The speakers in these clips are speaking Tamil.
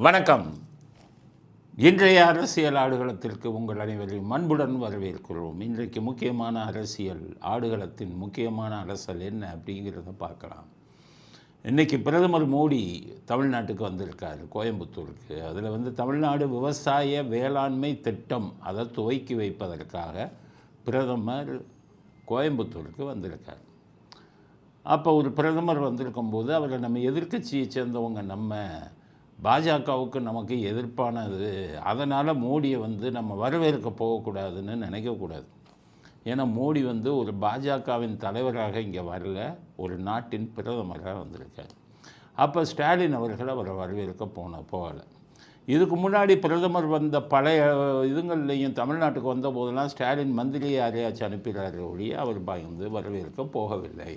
வணக்கம். இன்றைய அரசியல் ஆடுகளத்திற்கு உங்கள் அனைவரையும் அன்புடன் வரவேற்கிறோம். இன்றைக்கு முக்கியமான அரசியல் ஆடுகளத்தின் முக்கியமான அரசியல் என்ன அப்படிங்கிறத பார்க்கலாம். இன்றைக்கி பிரதமர் மோடி தமிழ்நாட்டுக்கு வந்திருக்கார், கோயம்புத்தூருக்கு. அதில் தமிழ்நாடு விவசாய வேளாண்மை திட்டம் அதை துவக்கி வைப்பதற்காக பிரதமர் கோயம்புத்தூருக்கு வந்திருக்கார். அப்போ ஒரு பிரதமர் வந்திருக்கும்போது அவரை நம்ம எதிர்க்கட்சியை சேர்ந்தவங்க நம்ம பாஜகவுக்கு நமக்கு எதிர்ப்பானது, அதனால் மோடியை நம்ம வரவேற்க போகக்கூடாதுன்னு நினைக்கக்கூடாது. ஏன்னா மோடி ஒரு பாஜகவின் தலைவராக இங்கே வரல, ஒரு நாட்டின் பிரதமராக வந்திருக்கார். அப்போ ஸ்டாலின் அவர்கள் அவரை வரவேற்க போகலை. இதுக்கு முன்னாடி பிரதமர் வந்த பழைய இதுங்கள்லையும் தமிழ்நாட்டுக்கு வந்த போதெல்லாம் ஸ்டாலின் மந்திரி யாரையாச்சும் அனுப்பிடுறாரு ஒழிய அவர் வரவேற்க போகவில்லை.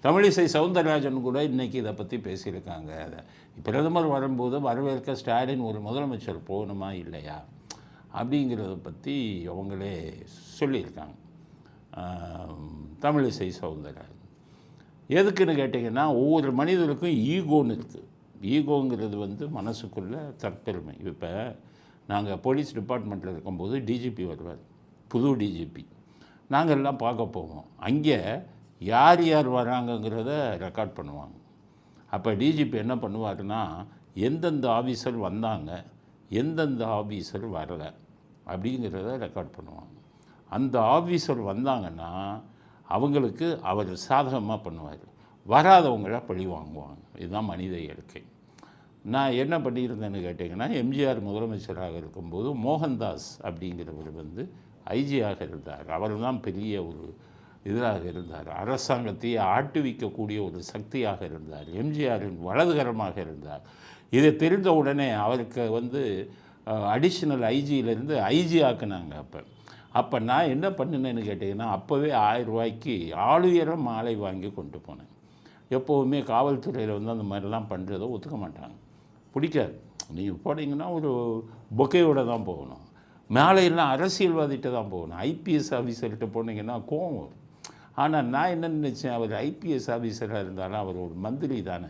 தமிழிசை சவுந்தரராஜன் கூட இன்றைக்கி இதை பற்றி பேசியிருக்காங்க. பிரதமர் வரும்போது வரவேற்க ஸ்டாலின் ஒரு முதலமைச்சர் போகணுமா இல்லையா அப்படிங்கிறத பற்றி அவங்களே சொல்லியிருக்காங்க. தமிழிசை சவுந்தரராஜன் எதுக்குன்னு கேட்டிங்கன்னா, ஒவ்வொரு மனிதருக்கும் ஈகோன்னு இருக்குது. ஈகோங்கிறது மனசுக்குள்ளே தற்பெருமை. இப்போ நாங்கள் போலீஸ் டிபார்ட்மெண்ட்டில் இருக்கும்போது டிஜிபி வருவார், புது டிஜிபி. நாங்கள் எல்லாம் பார்க்க போவோம். அங்கே யார் யார் வராங்கங்கிறத ரெக்கார்ட் பண்ணுவாங்க. அப்போ டிஜிபி என்ன பண்ணுவாருன்னா, எந்தெந்த ஆஃபீஸர் வந்தாங்க, எந்தெந்த ஆஃபீஸர் வரலை அப்படிங்கிறத ரெக்கார்ட் பண்ணுவாங்க. அந்த ஆஃபீஸர் வந்தாங்கன்னா அவங்களுக்கு அவர் சாதகமாக பண்ணுவார், வராதவங்கள பழி வாங்குவாங்க. இதுதான் மனித இயற்கை. நான் என்ன பண்ணியிருந்தேன்னு கேட்டிங்கன்னா, எம்ஜிஆர் முதலமைச்சராக இருக்கும்போது மோகன்தாஸ் அப்படிங்கிறவர் ஐஜியாக இருந்தார். அவர் தான் பெரிய ஒரு இதாக இருந்தார், அரசாங்கத்தையே ஆட்டுவிக்கக்கூடிய ஒரு சக்தியாக இருந்தார், எம்ஜிஆரின் வலதுகரமாக இருந்தார். இதை தெரிந்த உடனே அவருக்கு அடிஷ்னல் ஐஜியிலேருந்து ஐஜி ஆக்குனாங்க. அப்போ நான் என்ன பண்ணினேன்னு கேட்டிங்கன்னா, அப்போவே 1000 ரூபாய்க்கு ஆளுயர மாலை வாங்கி கொண்டு போனேன். எப்போவுமே காவல்துறையில் அந்த மாதிரிலாம் பண்ணுறதை ஒத்துக்க மாட்டாங்க, பிடிக்காது. நீங்கள் போனீங்கன்னா ஒரு பொக்கையோடு தான் போகணும். மேலையெல்லாம் அரசியல்வாதிகிட்ட தான் போகணும். ஐபிஎஸ் ஆஃபீஸர்கிட்ட போனீங்கன்னா கோவம் வரும். ஆனால் நான் என்ன நினச்சேன், அவர் ஐபிஎஸ் ஆஃபீஸராக இருந்தாலும் அவர் ஒரு மந்திரி தானே.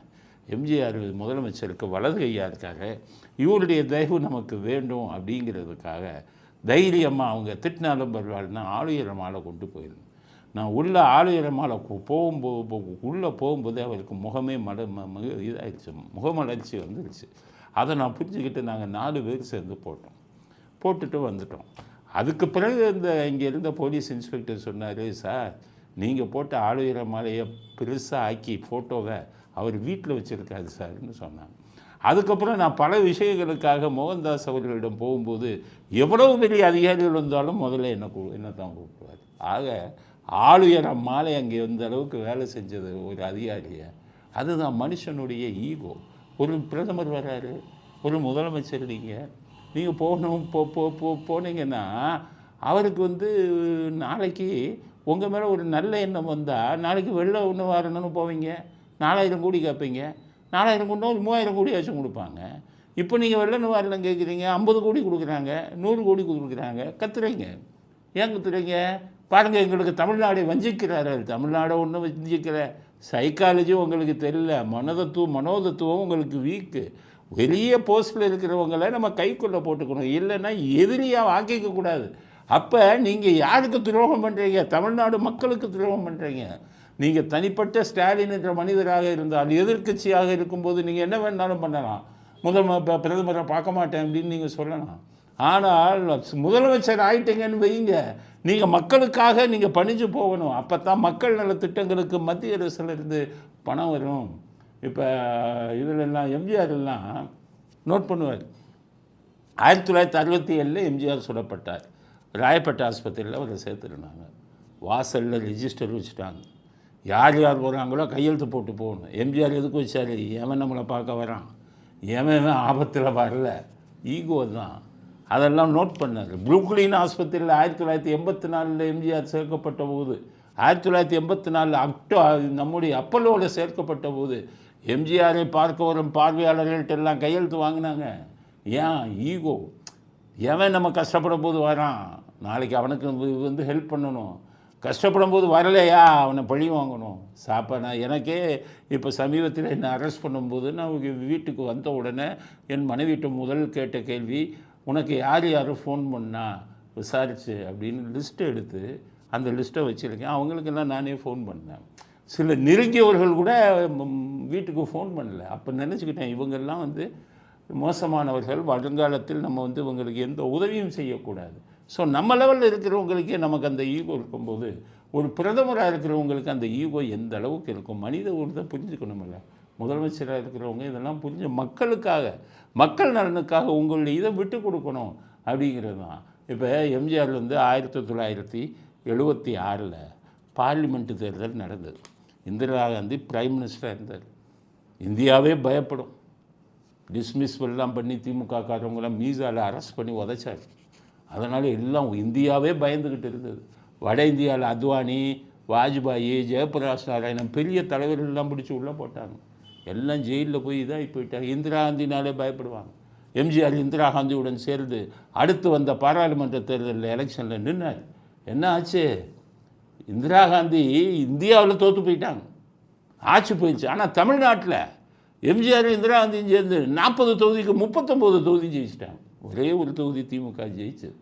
எம்ஜிஆர் முதலமைச்சருக்கு வலது கையாக இருக்காரு, இவருடைய தயவு நமக்கு வேண்டும் அப்படிங்கிறதுக்காக தைரியமாக அவங்க திட்டினாலும் பரவாயில்லனா ஆளுயர மாலை கொண்டு போயிருந்தேன். நான் உள்ளே ஆளுயர மாலை உள்ளே போகும்போதே அவருக்கு முகமே இதாகிடுச்சு, முகமலர்ச்சி வந்துடுச்சு. அதை நான் புரிஞ்சுக்கிட்டு நாங்கள் 4 பேர் சேர்ந்து போட்டுட்டு வந்துட்டோம். அதுக்கு பிறகு இங்கே இருந்த போலீஸ் இன்ஸ்பெக்டர் சொன்னார், சார் நீங்கள் போட்ட ஆளுயர மாலையை பெருசாக ஆக்கி ஃபோட்டோவை அவர் வீட்டில் வச்சுருக்காரு சார்ன்னு சொன்னாங்க. அதுக்கப்புறம் நான் பல விஷயங்களுக்காக மோகன்தாஸ் அவர்களிடம் போகும்போது எவ்வளவு பெரிய அதிகாரிகள் வந்தாலும் முதல்ல என்ன தான் கூப்பிடுவார். ஆக ஆளுயர மாலை அங்கே அளவுக்கு வேலை செஞ்சது ஒரு அதிகாரியை. அதுதான் மனுஷனுடைய ஈகோ. ஒரு பிரதமர் வர்றாரு, ஒரு முதலமைச்சர் நீங்கள் போனீங்கன்னா அவருக்கு நாளைக்கு உங்கள் மேலே ஒரு நல்ல எண்ணம் வந்தால் நாளைக்கு வெள்ள ஒன்று வரணும்னு போவீங்க, 4000 கோடி கேட்பீங்க. 4000 கோடினா ஒரு 3000 கோடியாச்சும் கொடுப்பாங்க. இப்போ நீங்கள் வெள்ள நிவாரணம் கேட்குறீங்க, 50 கோடி கொடுக்குறாங்க, 100 கோடி கொடுக்குறாங்க, கத்துறீங்க. ஏன் கத்துறீங்க? பாருங்கள், எங்களுக்கு தமிழ்நாடை வஞ்சிக்கிறாரு. தமிழ்நாடை ஒன்றும் வஞ்சிக்கிற சைக்காலஜி உங்களுக்கு தெரியல, மனோதத்துவம் உங்களுக்கு வீக்கு. வெளியே போஸ்ட்டில் இருக்கிறவங்கள நம்ம கைக்குள்ளே போட்டுக்கணும், இல்லைன்னா எதிரியாக ஆக்கிக்கக்கூடாது. அப்போ நீங்கள் யாருக்கு துரோகம் பண்ணுறீங்க? தமிழ்நாடு மக்களுக்கு துரோகம் பண்ணுறீங்க. நீங்கள் தனிப்பட்ட ஸ்டாலின் என்ற மனிதராக இருந்தால், எதிர்க்கட்சியாக இருக்கும்போது நீங்கள் என்ன வேணாலும் பண்ணலாம். பிரதமரை பார்க்க மாட்டேன் அப்படின்னு நீங்கள் சொல்லலாம். ஆனால் முதலமைச்சர் ஆகிட்டீங்கன்னு வைங்க, நீங்கள் மக்களுக்காக நீங்கள் பணிஞ்சு போகணும். அப்போ தான் மக்கள் நல திட்டங்களுக்கு மத்திய அரசுலேருந்து பணம் வரும். இப்போ இதிலெல்லாம் எம்ஜிஆர் எல்லாம் நோட் பண்ணுவார். 1967 எம்ஜிஆர் சுடப்பட்டார். ராயப்பேட்டை ஆஸ்பத்திரியில் அவரை சேர்த்துருந்தாங்க. வாசலில் ரிஜிஸ்டர் வச்சுட்டாங்க. யார் யார் போகிறாங்களோ கையெழுத்து போட்டு போகணும். எம்ஜிஆர் எதுக்கு வச்சார்? எவன் நம்மளை பார்க்க வரான், எவன் ஆபத்தில் வரல. ஈகோ தான். அதெல்லாம் நோட் பண்ணார். புரூக்ளின் ஆஸ்பத்திரியில் 1984 எம்ஜிஆர் சேர்க்கப்பட்ட போது, 1984 நம்முடைய அப்பல்லோவில் சேர்க்கப்பட்ட போது எம்ஜிஆரை பார்க்க வரும் பார்வையாளர்கள்ட்ட எல்லாம் கையெழுத்து வாங்கினாங்க. ஏன்? ஈகோ. எவன் நம்ம கஷ்டப்பட போது வரான், நாளைக்கு அவனுக்கு ஹெல்ப் பண்ணணும். கஷ்டப்படும் போது வரலையா அவனை பழி வாங்கணும். நான் எனக்கே இப்போ சமீபத்தில் என்னை அரெஸ்ட் பண்ணும்போது நான் வீட்டுக்கு வந்த உடனே என் மனைவிட்ட முதல் கேட்ட கேள்வி, உனக்கு யார் யாரும் ஃபோன் பண்ணா விசாரிச்சு அப்படின்னு லிஸ்ட்டு எடுத்து அந்த லிஸ்ட்டை வச்சுருக்கேன். அவங்களுக்கெல்லாம் நானே ஃபோன் பண்ணேன். சில நெருங்கியவர்கள் கூட வீட்டுக்கு ஃபோன் பண்ணல. அப்போ நினச்சிக்கிட்டேன் இவங்கெல்லாம் மோசமானவர்கள், வருங்காலத்தில் நம்ம இவங்களுக்கு எந்த உதவியும் செய்யக்கூடாது. ஸோ நம்ம லெவலில் இருக்கிறவங்களுக்கே நமக்கு அந்த ஈகோ இருக்கும்போது ஒரு பிரதமராக இருக்கிறவங்களுக்கு அந்த ஈகோ எந்த அளவுக்கு இருக்கும்? மனித உணர்வை புரிஞ்சுக்கணுமில்ல. முதலமைச்சராக இருக்கிறவங்க இதெல்லாம் புரிஞ்சு மக்களுக்காக, மக்கள் நலனுக்காக உங்களுடைய இதை விட்டு கொடுக்கணும் அப்படிங்கிறது தான். இப்போ எம்ஜிஆர் 1976 பார்லிமெண்ட்டு தேர்தல் நடந்தது. இந்திரா காந்தி பிரைம் மினிஸ்டராக இருந்தார். இந்தியாவே பயப்படும். டிஸ்மிஸ்வெல்லாம் பண்ணி திமுக காரவங்களாம் மீசாவில் அரெஸ்ட் பண்ணி உதைச்சார். அதனால் எல்லாம் இந்தியாவே பயந்துக்கிட்டு இருந்தது. வட இந்தியாவில் அத்வானி, வாஜ்பாயி, ஜெயபிரகாஷ் நாராயணன் பெரிய தலைவர்கள்லாம் பிடிச்சி உள்ளே போட்டாங்க. எல்லாம் ஜெயிலில் போய் இதாகி போயிட்டாங்க. இந்திரா காந்தினாலே பயப்படுவாங்க. எம்ஜிஆர் இந்திரா காந்தியுடன் சேர்ந்து அடுத்து வந்த பாராளுமன்ற தேர்தலில் எலெக்ஷனில் நின்னார். என்ன ஆச்சு? இந்திரா காந்தி இந்தியாவில் தோற்று போயிட்டாங்க, ஆட்சி போயிடுச்சு. ஆனால் தமிழ்நாட்டில் எம்ஜிஆர் இந்திரா காந்தியும் சேர்ந்து 40 தொகுதிக்கு 39 தொகுதி ஜெயிச்சிட்டாங்க. ஒரே ஒரு தொகுதி திமுக ஜெயிச்சது.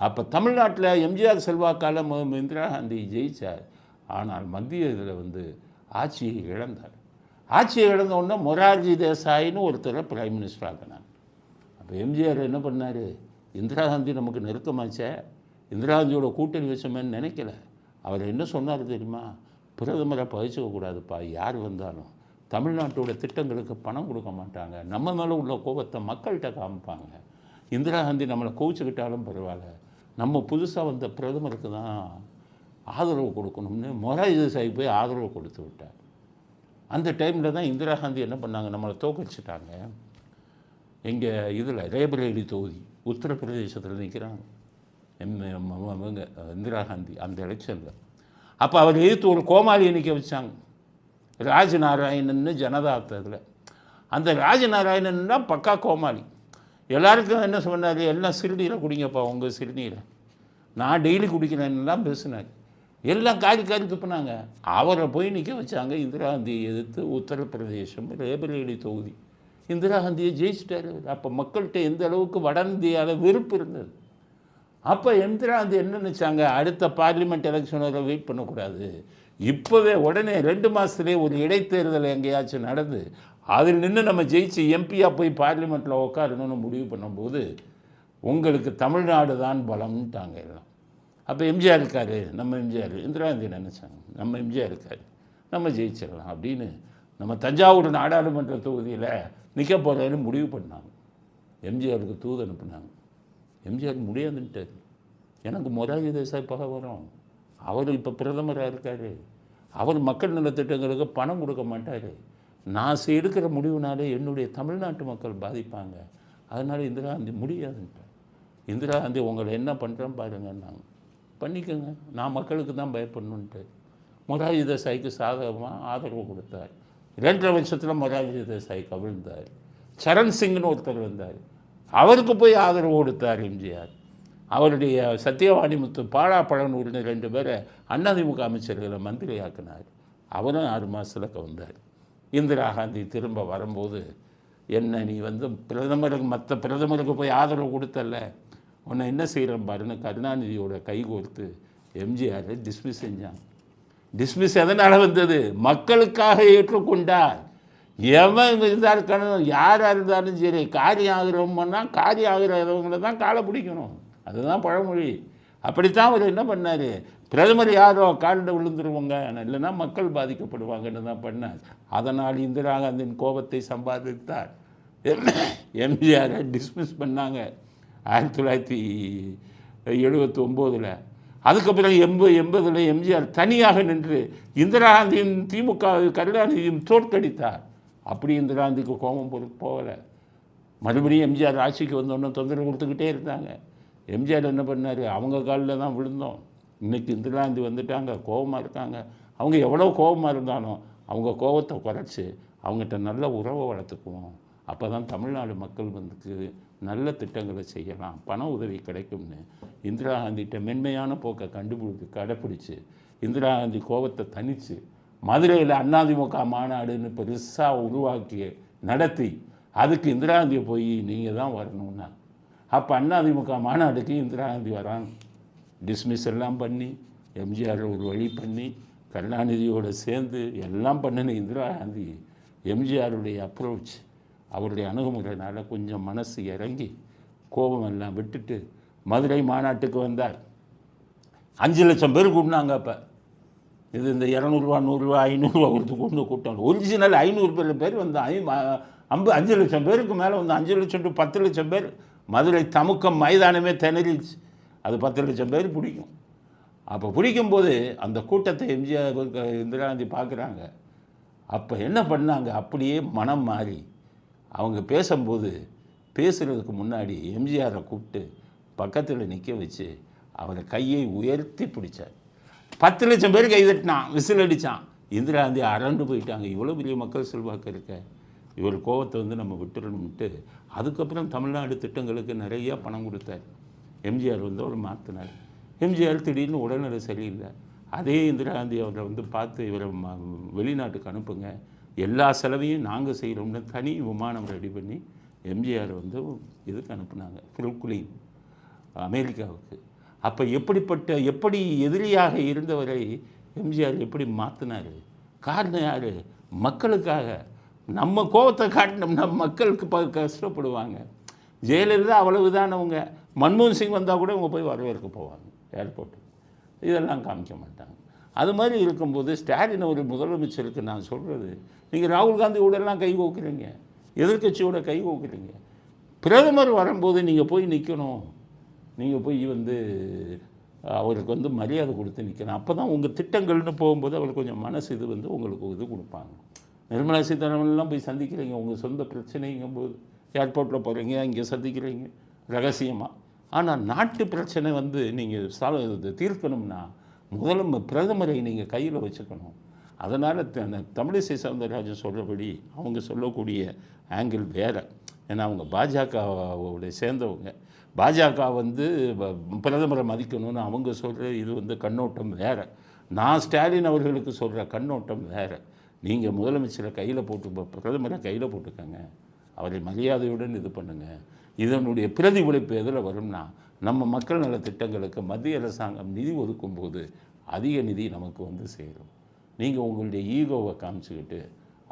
அப்போ தமிழ்நாட்டில் எம்ஜிஆர் செல்வாக்கால் இந்திரா காந்தி ஜெயித்தார். ஆனால் மத்திய இதில் ஆட்சியை இழந்தார். ஆட்சியை இழந்தவுடனே மொரார்ஜி தேசாயின்னு ஒருத்தரை பிரைம் மினிஸ்டர் ஆக்கினாங்க. அப்போ எம்ஜிஆர் என்ன பண்ணார்? இந்திரா காந்தி நமக்கு நெருக்கமாச்சே, இந்திரா காந்தியோட கூட்டணி வச்சோமேன்னு நினைக்கல. அவர் என்ன சொன்னார் தெரியுமா? பிரதமரை பகிச்சுக்கக்கூடாதுப்பா, யார் வந்தாலும் தமிழ்நாட்டோட திட்டங்களுக்கு பணம் கொடுக்க மாட்டாங்க, நம்ம மேலே உள்ள கோபத்தை மக்கள்கிட்ட காமிப்பாங்க. இந்திரா காந்தி நம்மளை கோவிச்சுக்கிட்டாலும் பரவாயில்ல, நம்ம புதுசாக வந்த பிரதமருக்கு தான் ஆதரவு கொடுக்கணும்னு மொரார்ஜி தேசாய் போய் ஆதரவு கொடுத்து விட்டார். அந்த டைமில் தான் இந்திரா காந்தி என்ன பண்ணாங்க? நம்மளை தோக்கடிச்சிட்டாங்க. எங்கள் இதில் ரேபரேலி தொகுதி உத்தரப்பிரதேசத்தில் நிற்கிறாங்க இந்திரா காந்தி அந்த எலெக்ஷனில். அப்போ அவர் எதிர்த்து ஒரு கோமாளியை நிற்க வச்சாங்க, ராஜநாராயணன்னு ஜனதாத்தில். அந்த ராஜநாராயணன்னா பக்கா கோமாளி. எல்லாருக்கும் என்ன சொன்னார்? எல்லாம் சிறுநீரை குடிங்கப்பா, உங்கள் சிறுநீரை நான் டெய்லி குடிக்கிறேன்லாம் பேசினார். எல்லாம் காரி துப்புனாங்க. அவரை போய் நிற்க வச்சாங்க இந்திரா காந்தியை எதிர்த்து உத்தரப்பிரதேசம் ரேபரேலி தொகுதி. இந்திரா காந்தியை ஜெயிச்சிட்டாரு. அப்போ மக்கள்கிட்ட எந்த அளவுக்கு வட இந்தியாவில் வெறுப்பு இருந்தது. அப்போ இந்திரா காந்தி என்ன நினச்சாங்க? அடுத்த பார்லிமெண்ட் எலெக்ஷன் வரை வெயிட் பண்ணக்கூடாது, இப்போவே உடனே 2 மாதத்துலேயே ஒரு இடைத்தேர்தல் எங்கேயாச்சும் நடந்து அதில் நின்று நம்ம ஜெயிச்சு எம்பியாக போய் பார்லிமெண்ட்டில் உட்காரணும்னு முடிவு பண்ணும்போது உங்களுக்கு தமிழ்நாடு தான் பலம்ட்டாங்க எல்லாம். அப்போ எம்ஜிஆர் இருக்கார், நம்ம எம்ஜிஆர், இந்திரா காந்தி நினச்சாங்க நம்ம எம்ஜிஆர் இருக்கார், நம்ம ஜெயிச்சிடலாம் அப்படின்னு நம்ம தஞ்சாவூர் நாடாளுமன்ற தொகுதியில் நிற்க போகிறேன்னு முடிவு பண்ணாங்க. எம்ஜிஆருக்கு தூது அனுப்புனாங்க. எம்ஜிஆர் முடியாதுன்ட்டார். எனக்கு மொரார்ஜி தேசாய் பகை வரும், அவர் இப்போ பிரதமராக இருக்கார், அவர் மக்கள் நலத்திட்டங்களுக்கு பணம் கொடுக்க மாட்டார், நான் எடுக்கிற முடிவுனாலே என்னுடைய தமிழ்நாட்டு மக்கள் பாதிப்பாங்க, அதனால் இந்திரா காந்தி முடியாதுன்ட்டார். இந்திரா காந்தி உங்களை என்ன பண்ணுறேன் பாருங்கன்னாங்க. பண்ணிக்கோங்க, நான் மக்களுக்கு தான் பயப்படணுன்ட்டு மொரார்ஜி தேசாய்க்கு சாதகமாக ஆதரவு கொடுத்தார். 2.5 வருஷத்தில் மொரார்ஜி தேசாய் கவிழ்ந்தார். சரண் சிங்னு ஒருத்தர் வந்தார், அவருக்கு போய் ஆதரவு கொடுத்தார் எம்ஜிஆர். அவருடைய சத்தியவாணி முத்து, பாலாப்பழனூர்னு 2 பேரை அதிமுக அமைச்சர்களை மந்திரி ஆக்கினார். அவரும் 6 மாதத்தில் கவிழ்ந்தார். இந்திரா காந்தி திரும்ப வரும்போது, என்ன நீ பிரதமருக்கு மற்ற பிரதமருக்கு போய் ஆதரவு கொடுத்தல, உன்னை என்ன செய்கிறேன் பாருன்னு கருணாநிதியோட கைகோர்த்து எம்ஜிஆர் டிஸ்மிஸ் செஞ்சாங்க. டிஸ்மிஸ் எதனால் வந்தது? மக்களுக்காக ஏற்றுக்கொண்டார். எவன் இருந்தாலும் யாராக இருந்தாலும் சரி, காரியம் ஆகிறவங்கன்னா காரியம் ஆகிறவங்களை தான் காலை பிடிக்கணும், அதுதான் பழமொழி. அப்படித்தான் அவர் என்ன பண்ணார்? பிரதமர் யாரோ காலில் விழுந்துருவாங்க, இல்லைன்னா மக்கள் பாதிக்கப்படுவாங்கன்னு தான் பண்ணார். அதனால் இந்திரா காந்தியின் கோபத்தை சம்பாதித்தார். எம்ஜிஆரை டிஸ்மிஸ் பண்ணாங்க 1979. அதுக்கப்புறம் 80 எம்ஜிஆர் தனியாக நின்று இந்திரா காந்தியும் திமுக கருணாநிதியும் தோற்கடித்தார். அப்படி இந்திரா காந்திக்கு கோபம் போகலை. மறுபடியும் எம்ஜிஆர் ஆட்சிக்கு வந்தோன்னே தொந்தரவு கொடுத்துக்கிட்டே இருந்தாங்க. எம்ஜிஆர் என்ன பண்ணார்? அவங்க காலில் தான் விழுந்தோம். இன்றைக்கி இந்திரா காந்தி வந்துட்டாங்க, கோபமாக இருக்காங்க. அவங்க எவ்வளோ கோபமாக இருந்தாலும் அவங்க கோபத்தை குறைச்சி அவங்ககிட்ட நல்ல உறவை வளர்த்துக்குவோம், அப்போ தான் தமிழ்நாடு மக்கள் வந்து நல்ல திட்டங்களை செய்யலாம், பண உதவி கிடைக்கும்னு இந்திரா காந்திகிட்ட மென்மையான போக்கை கடைப்பிடிச்சு இந்திரா காந்தி கோபத்தை தணித்து மதுரையில் அதிமுக மாநாடுன்னு பெருசாக உருவாக்கி நடத்தி அதுக்கு இந்திரா காந்தியை போய் நீங்கள் தான் வரணும்னா, அப்போ அதிமுக மாநாடுக்கு இந்திரா காந்தி வராங்க. டிஸ்மிஸ் எல்லாம் பண்ணி எம்ஜிஆர் ஒரு வழி பண்ணி கருணாநிதியோடு சேர்ந்து எல்லாம் பண்ணின இந்திரா காந்தி எம்ஜிஆருடைய அப்ரோச், அவருடைய அணுகுமுறையினால் கொஞ்சம் மனசு இறங்கி கோபம் எல்லாம் விட்டுட்டு மதுரை மாநாட்டுக்கு வந்தார். 5 லட்சம் பேர் கூட்டினாங்க. அப்போ இது இந்த 200 100 500 கொடுத்து கொண்டு கூட்டம் ஒரிஜினல் 500 பேர் வந்து 5 லட்சம் பேருக்கு மேலே வந்து 5 லட்சம் டு 10 லட்சம் பேர் மதுரை தமுக்கம் மைதானமே திணறிச்சு. அது 10 லட்சம் பேர் பிடிக்கும். அப்போ பிடிக்கும்போது அந்த கூட்டத்தை எம்ஜிஆர் இந்திரா காந்தி பார்க்குறாங்க. அப்போ என்ன பண்ணாங்க, அப்படியே மனம் மாறி அவங்க பேசுகிறதுக்கு முன்னாடி எம்ஜிஆரை கூப்பிட்டு பக்கத்தில் நிற்க வச்சு அவரை கையை உயர்த்தி பிடிச்சார். 10 லட்சம் பேர் கைதட்டினான், விசில் அடித்தான். இந்திரா காந்தி அரண்டு போயிட்டாங்க. இவ்வளோ பெரிய மக்கள் செல்வாக்கு இருக்க, இவர் கோபத்தை வந்து நம்ம விட்டுறணும்ட்டு அதுக்கப்புறம் தமிழ்நாடு திட்டங்களுக்கு நிறையா பணம் கொடுத்தார். எம்ஜிஆர் வந்து அவர் மாற்றினார். எம்ஜிஆர் திடீர்னு உடல்நிலை சரியில்லை. அதே இந்திரா காந்தி அவரை வந்து பார்த்து இவரை வெளிநாட்டுக்கு அனுப்புங்க, எல்லா செலவையும் நாங்கள் செய்கிறோம்னு தனி விமானம் ரெடி பண்ணி எம்ஜிஆர் வந்து இதுக்கு அனுப்புனாங்க, ஃபிலிப்பின் அமெரிக்காவுக்கு. அப்போ எப்படி எதிரியாக இருந்தவரை எம்ஜிஆர் எப்படி மாற்றினார்? காரணம் யார்? மக்களுக்காக. நம்ம கோபத்தை காட்டினோம்னா மக்களுக்கு கஷ்டப்படுவாங்க. ஜெயலலிதா அவ்வளவுதானவங்க. மன்மோகன் சிங் வந்தால் கூட இவங்க போய் வரவேற்க போவாங்க ஏர்போர்ட்டு. இதெல்லாம் காமிக்க மாட்டாங்க. அது மாதிரி இருக்கும்போது ஸ்டாலின் ஒரு முதலமைச்சருக்கு நான் சொல்கிறது, நீங்கள் ராகுல் காந்தியோடலாம் கை கோக்குறீங்க, எதிர்கட்சியோட கை கோக்குறீங்க. பிரதமர் வரும்போது நீங்கள் போய் நிற்கணும், நீங்கள் போய் வந்து அவருக்கு வந்து மரியாதை கொடுத்து நிற்கணும். அப்போ தான் உங்கள் திட்டங்கள்னு போகும்போது அவருக்கு கொஞ்சம் மனசு இது வந்து உங்களுக்கு இது கொடுப்பாங்க. நிர்மலா சீதாராமன்லாம் போய் சந்திக்கிறீங்க, உங்கள் சொந்த பிரச்சனைங்கும்போது ஏர்போர்ட்டில் போகிறீங்க, இங்கே சந்திக்கிறீங்க ரகசியமாக. ஆனால் நாட்டு பிரச்சனை வந்து நீங்கள் தீர்க்கணும்னா முதல்ல பிரதமரை நீங்கள் கையில் வச்சுக்கணும். அதனால் தமிழிசை சவுந்தரராஜன் சொல்கிறபடி அவங்க சொல்லக்கூடிய ஆங்கிள் வேறு. ஏன்னா அவங்க பாஜகவோட சேர்ந்தவங்க. பாஜக வந்து பிரதமரை மதிக்கணும்னு அவங்க சொல்கிற இது வந்து கண்ணோட்டம் வேறு. நான் ஸ்டாலின் அவர்களுக்கு சொல்கிற கண்ணோட்டம் வேறு. நீங்கள் முதலமைச்சரை கையில் பிரதமரை கையில் போட்டுக்கங்க, அவரை மரியாதையுடன் இது பண்ணுங்கள். இதனுடைய பிரதிபலிப்பு எதில் வரும்னா, நம்ம மக்கள் நல திட்டங்களுக்கு மத்திய அரசாங்கம் நிதி ஒதுக்கும்போது அதிக நிதி நமக்கு வந்து சேரும். நீங்கள் உங்களுடைய ஈகோவை காமிச்சிக்கிட்டு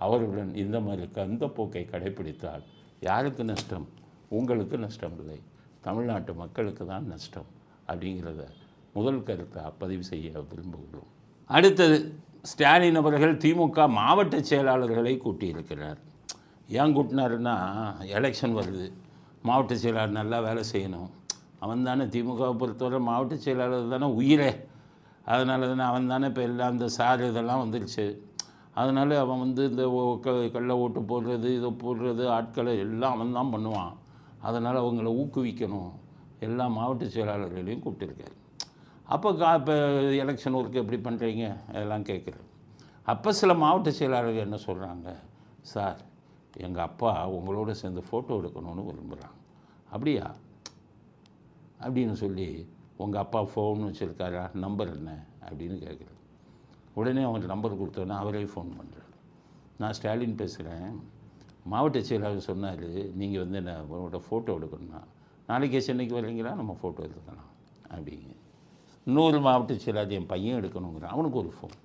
அவர்களுடன் இந்த மாதிரி அந்த போக்கை கடைப்பிடித்தால் யாருக்கு நஷ்டம்? உங்களுக்கு நஷ்டம் இல்லை, தமிழ்நாட்டு மக்களுக்கு தான் நஷ்டம் அப்படிங்கிறத முதல் கருத்தை பதிவு செய்ய விரும்புகிறோம். அடுத்தது, ஸ்டாலின் அவர்கள் திமுக மாவட்ட செயலாளர்களை கூட்டியிருக்கிறார். ஏன் கூட்டினாருன்னா, எலெக்ஷன் வருது, மாவட்ட செயலாளர் நல்லா வேலை செய்யணும். அவன் தானே திமுகவை பொறுத்தவரை மாவட்ட செயலாளர் தானே உயிரே. அதனால தானே அவன் தானே இப்போ எல்லாம் இந்த சார் இதெல்லாம் வந்துருச்சு. அதனால் அவன் வந்து இந்த கள்ள ஓட்டு போடுறது, இதை போடுறது, ஆட்களை எல்லாம் அவன் தான் பண்ணுவான். அதனால் அவங்கள ஊக்குவிக்கணும், எல்லா மாவட்ட செயலாளர்களையும் கூப்பிட்டுருக்காரு. அப்போ இப்போ எலெக்ஷன் ஒர்க்கு எப்படி பண்ணுறீங்க அதெல்லாம் கேட்குறேன். அப்போ சில மாவட்ட செயலாளர்கள் என்ன சொல்கிறாங்க, சார் எங்கள் அப்பா உங்களோட சேர்ந்து ஃபோட்டோ எடுக்கணும்னு விரும்புகிறாங்க. அப்படியா அப்படின்னு சொல்லி, உங்கள் அப்பா ஃபோன் வச்சுருக்காரா, நம்பர் என்ன அப்படின்னு கேட்குறேன். உடனே அவங்க நம்பர் கொடுத்தோன்னே அவரே ஃபோன் பண்ணுறாரு. நான் ஸ்டாலின் பேசுகிறேன், மாவட்ட செயலாளர் சொன்னார் நீங்கள் வந்து என்ன உங்களோட ஃபோட்டோ எடுக்கணும்னா நாளைக்கே சென்னைக்கு வரீங்களா, நம்ம ஃபோட்டோ எடுக்கலாம் அப்படிங்க. இன்னொரு மாவட்ட செயலாளர் என் பையன் எடுக்கணுங்கிறான், அவனுக்கு ஒரு ஃபோன்,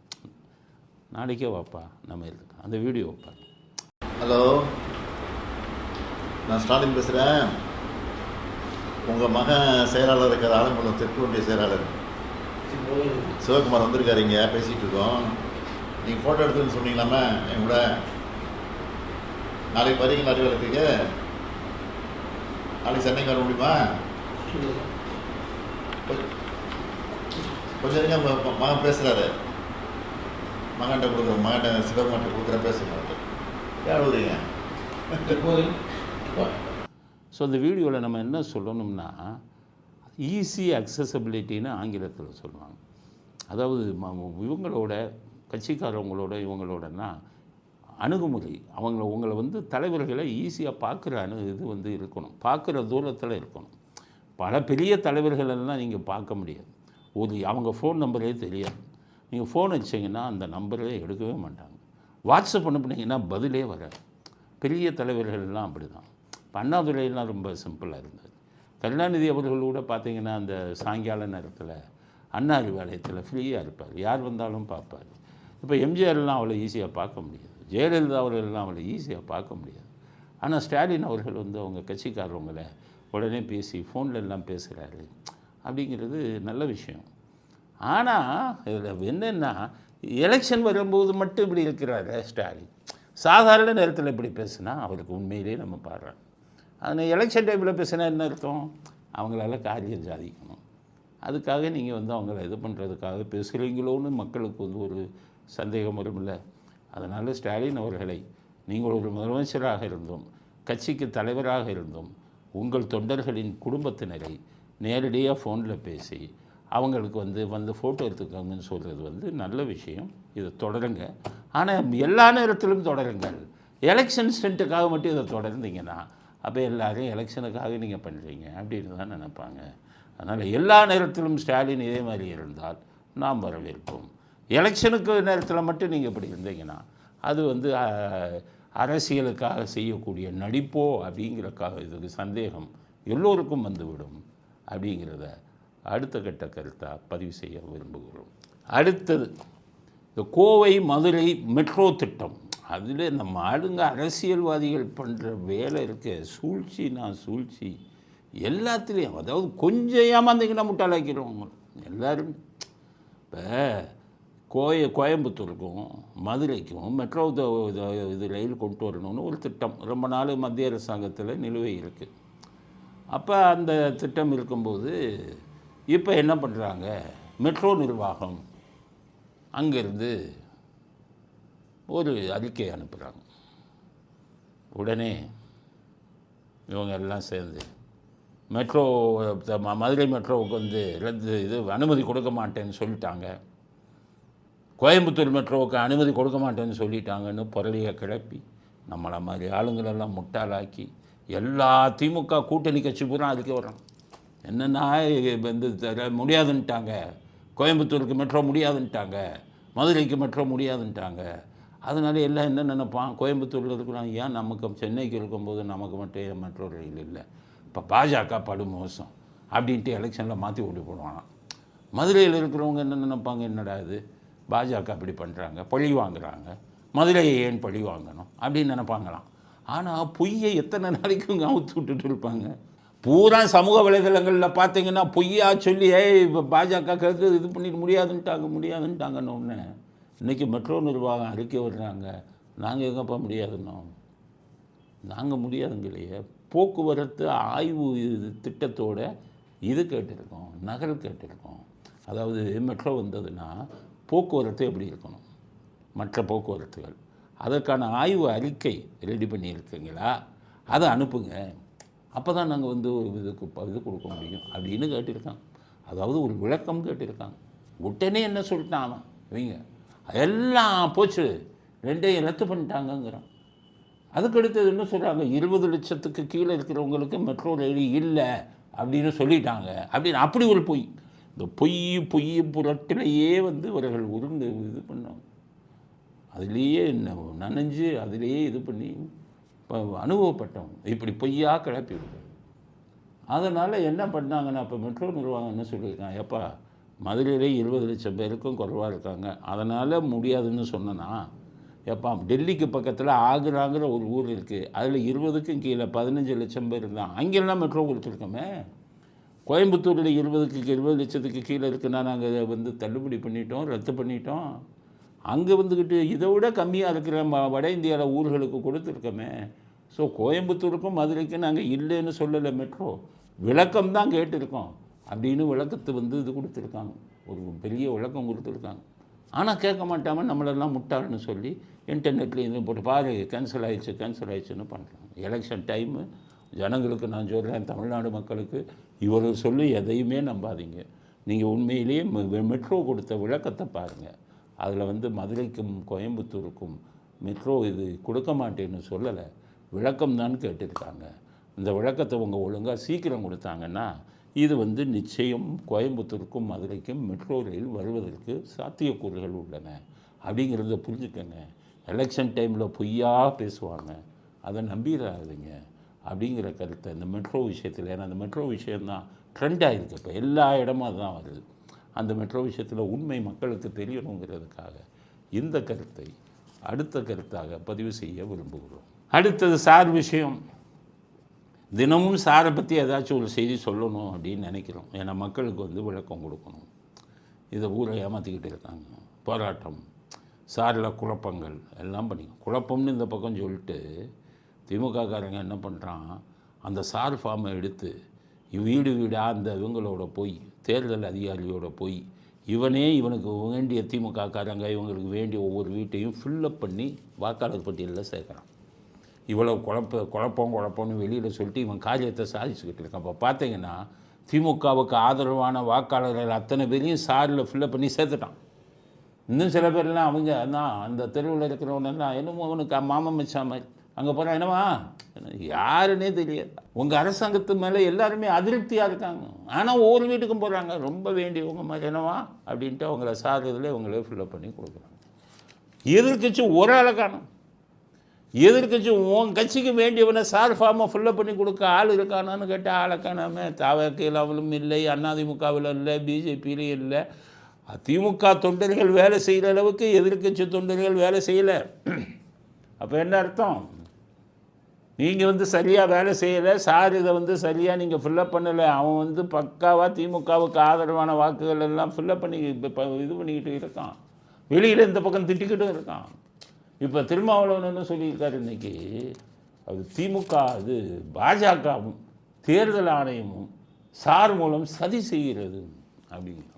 நாளைக்கே வாப்பா நம்ம எடுக்கலாம், அந்த வீடியோ வைப்பார். ஹலோ, நான் ஸ்டாலின் பேசுகிறேன். உங்கள் மகன் செயலாளர் இருக்கிற ஆலங்குளம் தெற்கு ஒன்றிய செயலாளர் சிவகுமார் வந்திருக்காரு, இங்கே பேசிகிட்டு இருக்கோம். நீங்கள் ஃபோட்டோ எடுத்துன்னு சொன்னீங்களாமே என் கூட, நாளைக்கு வரீங்களா அலுவலகத்துக்கு? நாளைக்கு சென்னைக்கு வர முடியுமா? கொஞ்சம் இருங்க, உங்கள் மகன் பேசுகிறாரு, மகன்கிட்ட கொடுக்குறேன், மகன்கிட்ட சிவகுமார்கிட்ட கொடுக்குறேன், பேசுகிறேன். யார் வருவீங்க? ஸோ இந்த வீடியோவில் நம்ம என்ன சொல்லணும்னா, ஈஸி அக்சசபிலிட்டின்னு ஆங்கிலத்தில் சொல்லுவாங்க. அதாவது இவங்களோட கட்சிக்காரவங்களோட இவங்களோடனா அணுகுமுறை உங்களை வந்து தலைவர்களை ஈஸியாக பார்க்குற இது வந்து இருக்கணும், பார்க்குற தூரத்தில் இருக்கணும். பல பெரிய தலைவர்கள் எல்லாம் நீங்கள் பார்க்க முடியாது, அவங்க ஃபோன் நம்பரே தெரியாது. நீங்கள் ஃபோன் வச்சிங்கன்னா அந்த நம்பரே எடுக்கவே மாட்டாங்க. வாட்ஸ்அப் அனுப்புனீங்கன்னா பதிலே வராது. பெரிய தலைவர்கள்லாம் அப்படி தான். அண்ணாதுரையெல்லாம் ரொம்ப சிம்பிளாக இருந்தது. கருணாநிதி அவர்கள் கூட பார்த்தீங்கன்னா அந்த சாயங்கால நேரத்தில் அண்ணா அறிவாலயத்தில் ஃப்ரீயாக இருப்பார், யார் வந்தாலும் பார்ப்பார். இப்போ எம்ஜிஆர்லாம் அவ்வளோ ஈஸியாக பார்க்க முடியாது, ஜெயலலிதா அவர்கள்லாம் அவ்வளோ ஈஸியாக பார்க்க முடியாது. ஆனால் ஸ்டாலின் அவர்கள் வந்து அவங்க கட்சிக்காரவங்களை உடனே பேசி ஃபோனில் எல்லாம் பேசுகிறாரு அப்படிங்கிறது நல்ல விஷயம். ஆனால் இதில் என்னென்னா, எலெக்ஷன் வரும்போது மட்டும் இப்படி இருக்கிறாரு ஸ்டாலின். சாதாரண நேரத்தில் இப்படி பேசுனா அவருக்கு உண்மையிலே நம்ம பாடுறோம். ஆனால் எலெக்ஷன் டைமில் பேசுனா என்ன அர்த்தம்? அவங்களால காரியம் சாதிக்கணும், அதுக்காக நீங்கள் வந்து அவங்கள இது பண்ணுறதுக்காக பேசுகிறீங்களோன்னு மக்களுக்கு வந்து ஒரு சந்தேகம் வரும்ல. அதனால் ஸ்டாலின் அவர்களை நீங்கள் ஒரு முதலமைச்சராக இருந்தும் கட்சிக்கு தலைவராக இருந்தும் உங்கள் தொண்டர்களின் குடும்பத்தினரை நேரடியாக ஃபோனில் பேசி அவங்களுக்கு வந்து ஃபோட்டோ எடுத்துக்கோங்கன்னு சொல்கிறது வந்து நல்ல விஷயம். இதை தொடருங்க. ஆனால் எல்லா நேரத்திலும் தொடருங்கள். எலெக்ஷன் ஸ்டண்ட்டுக்காக மட்டும் இதை தொடர்ந்தீங்கன்னா அப்போ எல்லோரும் எலெக்ஷனுக்காக நீங்கள் பண்ணுறீங்க அப்படின்னு தான் நினைப்பாங்க. அதனால் எல்லா நேரத்திலும் ஸ்டாலின் இதே மாதிரி இருந்தால் நாம் வரவேற்போம். எலெக்ஷனுக்கு நேரத்தில் மட்டும் நீங்கள் இப்படி இருந்தீங்கன்னா அது வந்து அரசியலுக்காக செய்யக்கூடிய நடிப்போ அப்படிங்கிறக்காக இதுக்கு சந்தேகம் எல்லோருக்கும் வந்துவிடும் அப்படிங்கிறத அடுத்த கட்ட கருத்தாக பதிவு செய்ய விரும்புகிறோம். அடுத்தது இந்த கோவை மதுரை மெட்ரோ திட்டம். அதில் நம்ம ஆளுங்க அரசியல்வாதிகள் பண்ணுற வேலை இருக்க சூழ்ச்சி எல்லாத்துலேயும். அதாவது கொஞ்சம் ஏமாந்தீங்கன்னா முட்டாளாக்கிடுவாங்க எல்லோரும். இப்போ கோயம்புத்தூருக்கும் மதுரைக்கும் மெட்ரோ இது ரயில் கொண்டு வரணும்னு ஒரு திட்டம் ரொம்ப நாள் மத்திய அரசாங்கத்தில் நிலுவை இருக்குது. அப்போ அந்த திட்டம் இருக்கும்போது இப்போ என்ன பண்ணுறாங்க, மெட்ரோ நிர்வாகம் அங்கேருந்து ஒரு அறிக்கை அனுப்புகிறாங்க. உடனே இவங்க எல்லாம் சேர்ந்து மெட்ரோ மதுரை மெட்ரோவுக்கு வந்து அனுமதி கொடுக்க மாட்டேன்னு சொல்லிட்டாங்க, கோயம்புத்தூர் மெட்ரோவுக்கு அனுமதி கொடுக்க மாட்டேன்னு சொல்லிட்டாங்கன்னு புரளியை கிளப்பி நம்மளை மாதிரி ஆளுங்களெல்லாம் முட்டாளாக்கி எல்லா திமுக கூட்டணி கட்சி பூரா அதுக்கு வரோம். என்னென்னா வந்து முடியாதுன்ட்டாங்க, கோயம்புத்தூருக்கு மெட்ரோ முடியாதுன்ட்டாங்க, மதுரைக்கு மெட்ரோ முடியாதுன்ட்டாங்க. அதனால எல்லாம் என்ன நினைப்பான், கோயம்புத்தூரில் இருக்கிறான், ஏன் நமக்கு சென்னைக்கு இருக்கும்போது நமக்கு மட்டும் ஏன் மெட்ரோ ரயில் இல்லை, இப்போ பாஜக படு மோசம் அப்படின்ட்டு எலெக்ஷனில் மாற்றி ஓடி போடுவானாம். மதுரையில் இருக்கிறவங்க என்ன நினைப்பாங்க, என்னடா இது பாஜக அப்படி பண்ணுறாங்க, பழி வாங்குறாங்க, மதுரையை ஏன் பழி வாங்கணும் அப்படின்னு நினைப்பாங்களாம். ஆனால் பொய்யை எத்தனை நாளைக்கும் அவுத்து விட்டுட்டு இருப்பாங்க. பூரா சமூக வலைதளங்களில் பார்த்தீங்கன்னா பொய்யா சொல்லி இப்போ பாஜக கருத்து இது பண்ணிட்டு முடியாதுன்ட்டாங்கன்னு ஒன்று. இன்றைக்கி மெட்ரோ நிர்வாகம் அறிக்கை வர்றாங்க, நாங்கள் எங்கேப்பா முடியாதுன்னோம், நாங்கள் முடியாதுங்களையே. போக்குவரத்து ஆய்வு திட்டத்தோட இது கேட்டிருக்கோம், நகல் கேட்டிருக்கோம். அதாவது மெட்ரோ வந்ததுன்னா போக்குவரத்து எப்படி இருக்கணும், மற்ற போக்குவரத்துகள், அதற்கான ஆய்வு அறிக்கை ரெடி பண்ணியிருக்கீங்களா, அதை அனுப்புங்க, அப்போ தான் நாங்கள் வந்து இதுக்கு இது கொடுக்க முடியும் அப்படின்னு கேட்டிருக்காங்க. அதாவது ஒரு விளக்கம் கேட்டிருக்காங்க. உடனே என்ன சொல்லிட்டான் அவன், இவங்க எல்லாம் போச்சு, ரெண்டையும் ரத்து பண்ணிட்டாங்கங்கிறான். அதுக்கடுத்தது என்ன சொல்கிறாங்க, 20 லட்சத்துக்கு கீழே இருக்கிறவங்களுக்கு மெட்ரோ ரயில் இல்லை அப்படின்னு சொல்லிட்டாங்க அப்படின்னு. அப்படி ஒரு பொய். இந்த பொய் புரட்டிலேயே வந்து இவர்கள் உருண்டு இது பண்ணாங்க, அதுலேயே நனைஞ்சு அதிலேயே இது பண்ணி இப்போ அனுபவப்பட்டவங்க இப்படி பொய்யா கிளப்பி விடுறது. அதனால் என்ன பண்ணாங்கன்னா, இப்போ மெட்ரோ நிர்வாகம் என்ன சொல்லியிருக்காங்க, எப்பா மதுரையிலே 20 லட்சம் பேருக்கும் குறைவாக இருக்காங்க, அதனால் முடியாதுன்னு சொன்னனா, எப்பா டெல்லிக்கு பக்கத்தில் ஆக்ராங்கிற ஒரு ஊர் இருக்குது, அதில் 20க்கும் கீழே 15 லட்சம் பேர் இருந்தான், அங்கெல்லாம் மெட்ரோ கொடுத்துருக்கோமே. கோயம்புத்தூரில் 20 லட்சத்துக்கு கீழே இருக்குன்னா நாங்கள் வந்து தள்ளுபடி பண்ணிட்டோம், ரத்து பண்ணிட்டோம். அங்கே வந்துக்கிட்டு இதை விட கம்மியாக இருக்கிற வட இந்தியாவில் ஊர்களுக்கு கொடுத்துருக்கோமே. ஸோ கோயம்புத்தூருக்கும் மதுரைக்கும் நாங்கள் இல்லைன்னு சொல்லலை, மெட்ரோ விளக்கம் தான் கேட்டிருக்கோம் அப்படின்னு விளக்கத்தை வந்து இது கொடுத்துருக்காங்க, ஒரு பெரிய விளக்கம் கொடுத்துருக்காங்க. ஆனால் கேட்க மாட்டாமல் நம்மளெல்லாம் முட்டாள்னு சொல்லி இன்டர்நெட்டில் இது போட்டு பாரு கேன்சல் ஆயிடுச்சுன்னு பண்ணுறாங்க. எலெக்ஷன் டைமு ஜனங்களுக்கு நான் சொல்கிறேன், தமிழ்நாடு மக்களுக்கு இவர் சொல்லி எதையுமே நம்பாதீங்க. நீங்கள் உண்மையிலேயே மெட்ரோ கொடுத்த விளக்கத்தை பாருங்கள். அதில் வந்து மதுரைக்கும் கோயம்புத்தூருக்கும் மெட்ரோ இது கொடுக்க மாட்டேன்னு சொல்லலை, விளக்கம் தான் கேட்டிருக்காங்க. இந்த விளக்கத்தை உங்கள் ஒழுங்காக சீக்கிரம் கொடுத்தாங்கன்னா இது வந்து நிச்சயம் கோயம்புத்தூருக்கும் மதுரைக்கும் மெட்ரோ ரயில் வருவதற்கு சாத்தியக்கூறுகள் உள்ளன அப்படிங்கிறத புரிஞ்சுக்கங்க. எலெக்ஷன் டைமில் பொய்யா பேசுவாங்க, அதை நம்பிடாதீங்க அப்படிங்கிற கருத்தை இந்த மெட்ரோ விஷயத்தில். ஏன்னா அந்த மெட்ரோ விஷயந்தான் ட்ரெண்ட் ஆகிருக்கு, இப்போ எல்லா இடமும் அதுதான் வருது. அந்த மெட்ரோ விஷயத்தில் உண்மை மக்களுக்கு தெரியணுங்கிறதுக்காக இந்த கருத்தை அடுத்த கருத்தாக பதிவு செய்ய விரும்புகிறோம். அடுத்தது சார் விஷயம். தினமும் சாரை பற்றி ஏதாச்சும் ஒரு செய்தி சொல்லணும் அப்படின்னு நினைக்கிறோம். ஏன்னா மக்களுக்கு வந்து விளக்கம் கொடுக்கணும். இதை ஊரை ஏமாற்றிக்கிட்டு இருக்காங்க. போராட்டம், சாரில் குழப்பங்கள் எல்லாம் பண்ணி குழப்பம்னு இந்த பக்கம் சொல்லிட்டு திமுககாரங்க என்ன பண்ணுறான், அந்த சார் ஃபார்மை எடுத்து வீடு வீடாக அந்த இவங்களோட போய் தேர்தல் அதிகாரியோட போய் இவனுக்கு வேண்டிய திமுககாரங்க இவங்களுக்கு வேண்டிய ஒவ்வொரு வீட்டையும் ஃபில்லப் பண்ணி வாக்காளர் பட்டியலில் சேர்க்குறான். இவ்வளோ குழப்பம்னு வெளியில் சொல்லிட்டு இவன் காரியத்தை சாதிச்சுக்கிட்டு இருக்கான். அப்போ பார்த்தீங்கன்னா திமுகவுக்கு ஆதரவான வாக்காளர்கள் அத்தனை பேரையும் சாரில் ஃபில்லப் பண்ணி சேர்த்துட்டான். இன்னும் சில பேர்லாம் அவங்க தான் அந்த தெருவில் இருக்கிறவனெல்லாம் என்னமோ அவனுக்கு மாமன் மச்சா மாதிரி அங்கே போகிறான். என்னவா யாருன்னே தெரியாது. உங்கள் அரசாங்கத்து மேலே எல்லாருமே அதிருப்தியாக இருக்காங்க. ஆனால் ஒவ்வொரு வீட்டுக்கும் போகிறாங்க, ரொம்ப வேண்டியவங்க மாதிரி என்னவா அப்படின்ட்டு அவங்கள சார்றதுல இவங்களே ஃபில்லப் பண்ணி கொடுக்குறாங்க. எதிர்க்கட்சி ஒரு ஆளை காணும். எதிர்க்கட்சி உன் கட்சிக்கு வேண்டியவனை சார் ஃபார்மை ஃபில்லப் பண்ணி கொடுக்க ஆள் இருக்கானான்னு கேட்டால் ஆளை காணாமல் தவக்கையிலும் இல்லை, அதிமுகவில் இல்லை, பிஜேபியிலையும் இல்லை. திமுக தொண்டர்கள் வேலை செய்கிற அளவுக்கு எதிர்க்கட்சி தொண்டர்கள் வேலை செய்யலை. அப்போ என்ன அர்த்தம்? நீங்கள் வந்து சரியாக வேலை செய்யலை, சார் இதை வந்து சரியாக நீங்கள் ஃபில்லப் பண்ணலை. அவன் வந்து பக்காவாக திமுகவுக்கு ஆதரவான வாக்குகள் எல்லாம் ஃபில்லப் பண்ணி இப்போ இது பண்ணிக்கிட்டு இருக்கான். வெளியில் இந்த பக்கம் திட்டிக்கிட்டும் இருக்கான். இப்போ திருமாவளவன் சொல்லியிருக்காரு இன்றைக்கி, அது திமுக அது பாஜகவும் தேர்தல் ஆணையமும் சார் மூலம் சதி செய்கிறது அப்படிங்கிறான்.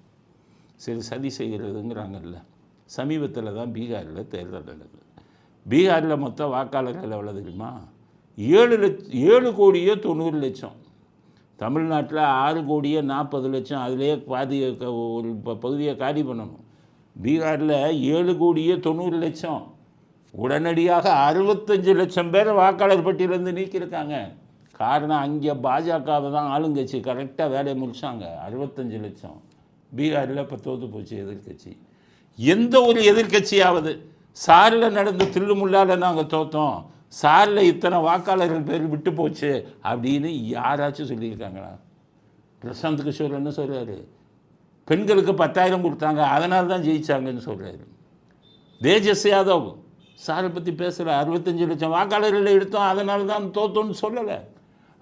சரி, சதி செய்கிறதுங்கிறாங்கல்ல. சமீபத்தில் தான் பீகாரில் தேர்தல் நடந்தது. பீகாரில் மொத்த வாக்காளர்கள் எவ்வளோ தெரியுமா? 7,90,00,000. தமிழ்நாட்டில் 6,40,00,000. அதிலே பாதி ஒரு பகுதியை காலி பண்ணணும். பீகாரில் 7,90,00,000. உடனடியாக 65 லட்சம் பேர் வாக்காளர் பட்டியலேருந்து நீக்கியிருக்காங்க. காரணம் அங்கே பாஜகவை தான் ஆளுங்கட்சி கரெக்டாக வேலையை முடித்தாங்க. 65 லட்சம். பீகாரில் இப்போ தோற்று போச்சு எதிர்கட்சி. எந்த ஒரு எதிர்கட்சியாவது சாரில் நடந்த தில்லுமுள்ளால் நாங்கள் தோற்றோம், சாரில் இத்தனை வாக்காளர்கள் பேர் விட்டு போச்சு அப்படின்னு யாராச்சும் சொல்லியிருக்காங்களா? பிரசாந்த் கிஷோர் என்ன சொல்கிறாரு? பெண்களுக்கு 10,000 கொடுத்தாங்க, அதனால தான் ஜெயிச்சாங்கன்னு சொல்கிறாரு. தேஜஸ் யாதவ் சாரை பற்றி பேசலை, 65 லட்சம் வாக்காளர்களை எடுத்தோம் அதனால தான் தோத்தோன்னு சொல்லலை.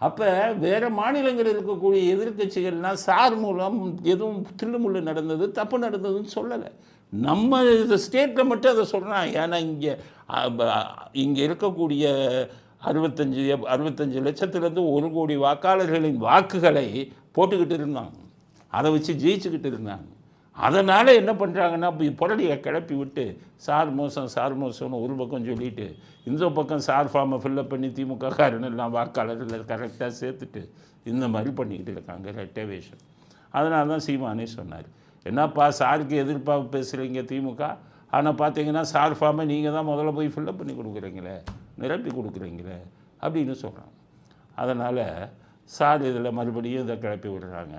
அப்போ வேறு மாநிலங்களில் இருக்கக்கூடிய எதிர்கட்சிகள்னால் சார் மூலம் எதுவும் தில்லுமுள்ளு நடந்தது, தப்பு நடந்ததுன்னு சொல்லலை. நம்ம ஸ்டேட்டில் மட்டும் அதை சொல்கிறான். ஏன்னா இங்கே இருக்கக்கூடிய 65 லட்சத்துலேருந்து 1 கோடி வாக்காளர்களின் வாக்குகளை போட்டுக்கிட்டு இருந்தாங்க, அதை வச்சு ஜெயிச்சுக்கிட்டு இருந்தாங்க. அதனால் என்ன பண்ணுறாங்கன்னா இப்போ புரளியை கிளப்பி விட்டு சார் மோசம்னு ஒரு பக்கம் சொல்லிவிட்டு இந்த பக்கம் சார் ஃபார்மை ஃபில்லப் பண்ணி திமுக காரனெல்லாம் வாக்காளர்கள் கரெக்டாக சேர்த்துட்டு இந்த மாதிரி பண்ணிக்கிட்டு இருக்காங்க, ரெட்டை வேஷம். அதனால தான் சீமானே சொன்னார், என்னப்பா சாருக்கு எதிர்ப்பாக பேசுகிறீங்க திமுக, ஆனால் பார்த்தீங்கன்னா சார் ஃபார்மை நீங்கள் தான் முதல்ல போய் ஃபில்லப் பண்ணி கொடுக்குறீங்களே, நிரப்பி கொடுக்குறீங்களே அப்படின்னு சொல்கிறாங்க. அதனால் சார் இதில் மறுபடியும் இதை கிளப்பி விடுறாங்க.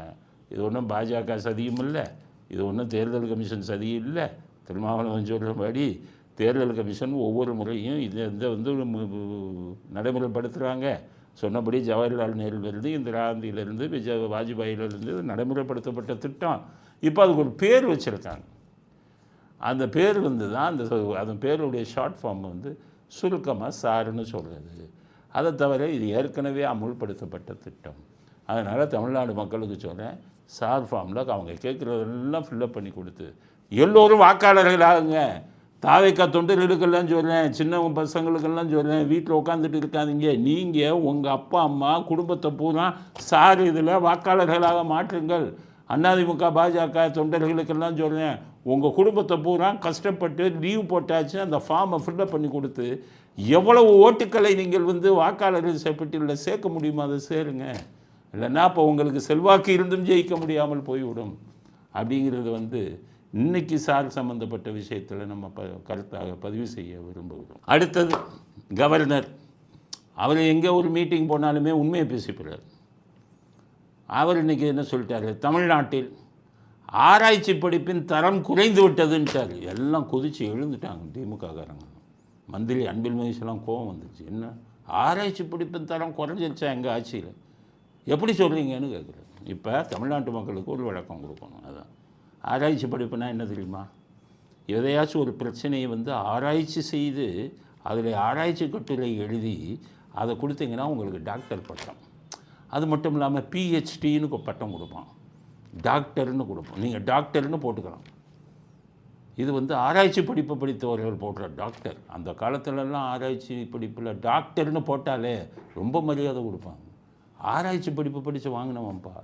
இது ஒன்றும் பாஜக சதியும் இல்லை, இது ஒன்றும் தேர்தல் கமிஷன் சதியும் இல்லை. திருமாவளவன் சொல்கிறபடி தேர்தல் கமிஷன் ஒவ்வொரு முறையும் இதை வந்து நடைமுறைப்படுத்துகிறாங்க. சொன்னபடி ஜவஹர்லால் நேருலேருந்து, இந்திரா காந்தியிலேருந்து, வாஜ்பாயிலிருந்து நடைமுறைப்படுத்தப்பட்ட திட்டம். இப்போ அதுக்கு ஒரு பேர் வச்சுருக்காங்க. அந்த பேர் வந்து தான் அந்த பேருடைய ஷார்ட் ஃபார்ம் வந்து சுருக்கமாக சாருன்னு சொல்கிறது. அதை தவிர இது ஏற்கனவே அமுல்படுத்தப்பட்ட திட்டம். அதனால் தமிழ்நாடு மக்களுக்கு சொல்கிறேன், சார் ஃபார்மில் அவங்க கேட்குறதெல்லாம் ஃபில்லப் பண்ணி கொடுத்து எல்லோரும் வாக்காளர்களாகுங்க. தாவைக்கா தொண்டர்களுக்கெல்லாம் சொல்கிறேன், சின்ன பசங்களுக்கெல்லாம் சொல்கிறேன், வீட்டில் உட்காந்துட்டு இருக்காதீங்க. நீங்கள் உங்கள் அப்பா அம்மா குடும்பத்தை பூரா சார் இதில் வாக்காளர்களாக மாற்றுங்கள். அதிமுக பாஜக தொண்டர்களுக்கெல்லாம் சொல்கிறேன், உங்கள் குடும்பத்தை பூரா கஷ்டப்பட்டு லீவ் போட்டாச்சு அந்த ஃபார்மை ஃபில்லப் பண்ணி கொடுத்து எவ்வளவு ஓட்டுக்களை நீங்கள் வந்து வாக்காளர்கள் பட்டியலில் சேர்க்க முடியுமோ அதை சேருங்க. இல்லைன்னா அப்போ உங்களுக்கு செல்வாக்கு இருந்தும் ஜெயிக்க முடியாமல் போய்விடும் அப்படிங்கிறது வந்து இன்னைக்கு சார் சம்மந்தப்பட்ட விஷயத்தில் நம்ம கருத்தாக பதிவு செய்ய விரும்புகிறோம். அடுத்தது கவர்னர். அவர் எங்கே ஒரு மீட்டிங் போனாலுமே உண்மையை பேசிப்படுறார். அவர் இன்றைக்கி என்ன சொல்லிட்டாரு, தமிழ்நாட்டில் ஆராய்ச்சி படிப்பின் தரம் குறைந்து விட்டதுன்ட்டார். எல்லாம் கொதித்து எழுந்துட்டாங்க திமுககாரங்க. மந்திரி அன்பில் மகேஷ்லாம் கோபம் வந்துச்சு. என்ன ஆராய்ச்சி படிப்பின் தரம் குறைஞ்சிருச்சா எங்கள் ஆட்சியில், எப்படி சொல்கிறீங்கன்னு கேட்குறேன். இப்போ தமிழ்நாட்டு மக்களுக்கு ஒரு விளக்கம் கொடுக்கணும். அதான் ஆராய்ச்சி படிப்புனா என்ன தெரியுமா? எதையாச்சும் ஒரு பிரச்சனையை வந்து ஆராய்ச்சி செய்து அதில் ஆராய்ச்சி கட்டுரை எழுதி அதை கொடுத்தீங்கன்னா உங்களுக்கு டாக்டர் பட்டம். அது மட்டும் இல்லாமல் பிஹெச்டின்னு பட்டம் கொடுப்பான், டாக்டர்னு கொடுப்போம். நீங்கள் டாக்டர்னு போட்டுக்கலாம். இது வந்து ஆராய்ச்சி படிப்பை படித்தவர்கள் போடுற டாக்டர். அந்த காலத்துலலாம் ஆராய்ச்சி படிப்பில் டாக்டர்னு போட்டாலே ரொம்ப மரியாதை கொடுப்பாங்க. ஆராய்ச்சி படிப்பு படித்து வாங்கினவன்ப்பா,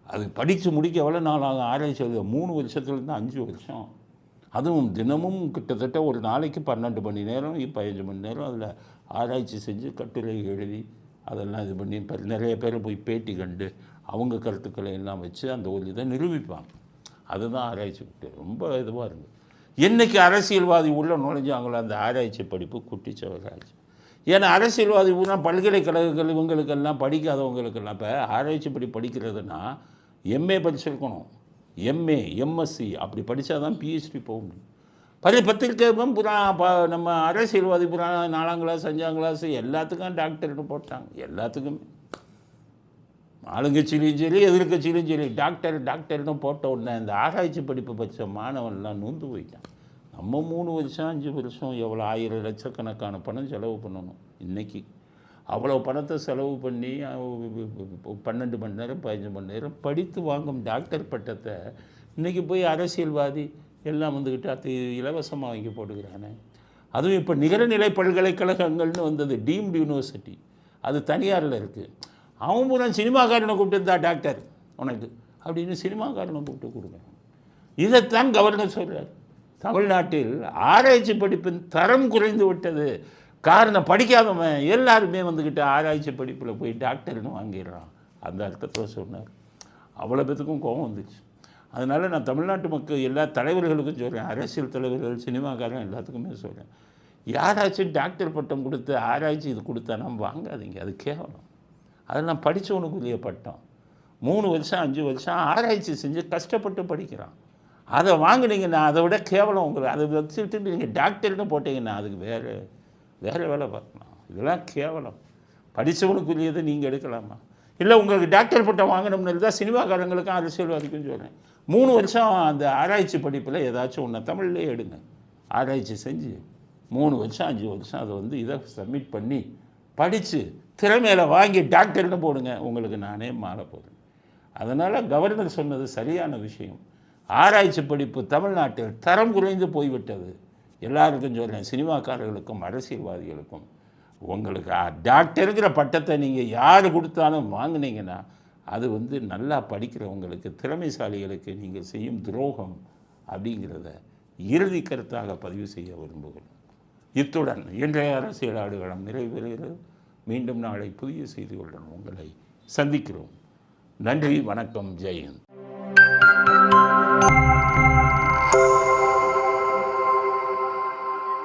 அது படித்து முடிக்க எவ்வளோ நாள் ஆகும்? ஆராய்ச்சி 3 வருஷத்துலேருந்து 5 வருஷம். அதுவும் தினமும் கிட்டத்தட்ட ஒரு நாளைக்கு 12 மணி நேரம் 15 மணி நேரம் அதில் ஆராய்ச்சி செஞ்சு கட்டுரை எழுதி அதெல்லாம் இது பண்ணி நிறைய பேர் போய் பேட்டி கண்டு அவங்க கருத்துக்களை எல்லாம் வச்சு அந்த ஒரு இதை நிரூபிப்பாங்க. அதுதான் ஆராய்ச்சி கிட்ட ரொம்ப இதுவாக இருக்குது. என்றைக்கு அரசியல்வாதி உள்ள நுழைஞ்சாங்களோ அந்த ஆராய்ச்சி படிப்பு குட்டிச்சவராச்சு. ஏன்னா அரசியல்வாதி பூரா பல்கலைக்கழகங்கள் இவங்களுக்கெல்லாம் படிக்காதவங்களுக்கெல்லாம் இப்போ ஆராய்ச்சி படி படிக்கிறதுனா எம்ஏ படிச்சிருக்கணும், எம்ஏ எம்எஸ்சி அப்படி படித்தா தான் பிஹெச்டி போக முடியும். பத்திரிக்கையும் புறா நம்ம அரசியல்வாதி புறா 4ஆம் கிளாஸ் 5ஆம் கிளாஸ் எல்லாத்துக்கும் டாக்டர்னு போட்டாங்க. எல்லாத்துக்குமே ஆளுங்கட்சியிலையும் சரி எதிர்கட்சியிலையும் சரி டாக்டர்னு போட்ட உடனே இந்த ஆராய்ச்சி படிப்பு படித்த மாணவன்லாம் நொந்து போயிட்டான். நம்ம 3 வருஷம் 5 வருஷம் எவ்வளோ 1000 லட்சக்கணக்கான பணம் செலவு பண்ணணும். இன்றைக்கி அவ்வளோ பணத்தை செலவு பண்ணி 12 மணி நேரம் 15 மணி நேரம் படித்து வாங்கும் டாக்டர் பட்டத்தை இன்றைக்கி போய் அரசியல்வாதி எல்லாம் வந்துக்கிட்டு அது இலவசமாக வாங்கி போட்டுக்கிறானே. அதுவும் இப்போ நிகரநிலை பல்கலைக்கழகங்கள்னு வந்தது, டீம்டு யூனிவர்சிட்டி, அது தனியாரில் இருக்குது. அவன் பூரா சினிமாக்காரனை கூப்பிட்டு டாக்டர் உனக்கு அப்படின்னு சினிமாக்காரனை கூப்பிட்டு கொடுங்க. இதைத்தான் கவர்னர் சொல்கிறார். தமிழ்நாட்டில் ஆராய்ச்சி படிப்பின் தரம் குறைந்து விட்டது. காரணம் படிக்காதவன் எல்லாருமே வந்துக்கிட்டு ஆராய்ச்சி படிப்பில் போய் டாக்டர்னு வாங்கிடுறான். அந்த அர்த்தத்தில் சொன்னார். அவ்வளோ பேத்துக்கும் கோபம் வந்துச்சு. அதனால் நான் தமிழ்நாட்டு மக்கள் எல்லா தலைவர்களுக்கும் சொல்கிறேன், அரசியல் தலைவர்கள் சினிமாக்காரன் எல்லாத்துக்குமே சொல்கிறேன், யாராச்சும் டாக்டர் பட்டம் கொடுத்து ஆராய்ச்சி இது கொடுத்தா நம்ம வாங்காதீங்க. அது கேவலம். அதெல்லாம் படித்தவனுக்குரிய பட்டம். 3 வருஷம் 5 வருஷம் ஆராய்ச்சி செஞ்சு கஷ்டப்பட்டு படிக்கிறான். அதை வாங்கினீங்கன்னா அதை விட கேவலம் உங்களுக்கு. அதை வச்சுட்டு நீங்கள் டாக்டர்னு போட்டிங்கன்னா அதுக்கு வேறு வேலை பார்க்கலாம். இதெல்லாம் கேவலம். படித்தவனுக்குரியதை நீங்கள் எடுக்கலாமா? இல்லை உங்களுக்கு டாக்டர் பட்டம் வாங்கணும்னு தான் சினிமாக்காரங்களுக்கும் அரசியல்வாதிக்கும் சொல்கிறேன். 3 வருஷம் அந்த ஆராய்ச்சி படிப்பில் ஏதாச்சும் ஒன்று தமிழ்லேயே எடுங்க. ஆராய்ச்சி செஞ்சு 3 வருஷம் 5 வருஷம் அதை வந்து இதை சப்மிட் பண்ணி படித்து திறமையில் வாங்கி டாக்டர்னு போடுங்க. உங்களுக்கு நானே மாலை போடுறேன். அதனால் கவர்னர் சொன்னது சரியான விஷயம். ஆராய்ச்சி படிப்பு தமிழ்நாட்டில் தரம் குறைந்து போய்விட்டது. எல்லாருக்கும் சொல்கிறேன், சினிமாக்காரர்களுக்கும் அரசியல்வாதிகளுக்கும். உங்களுக்கு டாக்டருங்கிற பட்டத்தை நீங்கள் யார் கொடுத்தாலும் வாங்கினீங்கன்னா அது வந்து நல்லா படிக்கிறவங்களுக்கு திறமைசாலிகளுக்கு நீங்கள் செய்யும் துரோகம் அப்படிங்கிறத இறுதி கருத்தாக பதிவு செய்ய விரும்புகிறோம். இத்துடன் இன்றைய அரசியல் ஆடுகளம் நிறைவேறுகிறது. மீண்டும் நாளை புதிய செய்திகளுடன் உங்களை சந்திக்கிறோம். நன்றி, வணக்கம், ஜெயஹிந்த்.